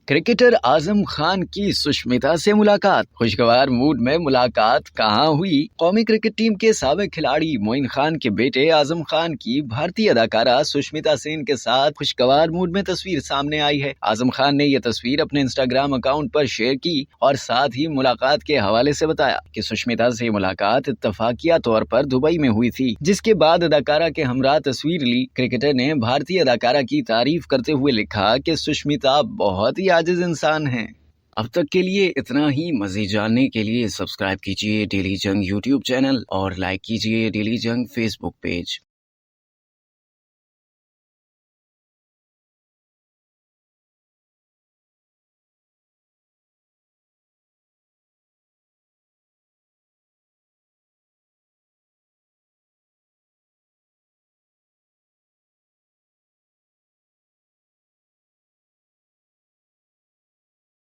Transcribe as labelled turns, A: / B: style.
A: Cricketer Azam Khan की सुष्मिता से मुलाकात। खुशगवार मूड में मुलाकात कहाँ हुई? कौमी क्रिकेट टीम के साबिक खिलाड़ी मोइन खान के बेटे आजम खान की भारतीय अदाकारा सुष्मिता सेन के साथ खुशगवार मूड में तस्वीर सामने आई है। आजम खान ने यह तस्वीर अपने इंस्टाग्राम अकाउंट पर शेयर की और साथ ही मुलाकात के हवाले से बताया कि सुष्मिता से मुलाकात इत्तफाकिया तौर पर दुबई में हुई थी, जिसके बाद अदाकारा के हमरा तस्वीर ली। क्रिकेटर ने भारतीय अदाकारा की तारीफ करते हुए लिखा कि सुष्मिता बहुत ही आजिज इंसान हैं। अब तक के लिए इतना ही। मज़ीद जानने के लिए सब्सक्राइब कीजिए डेली जंग यूट्यूब चैनल और लाइक कीजिए डेली जंग फेसबुक पेज।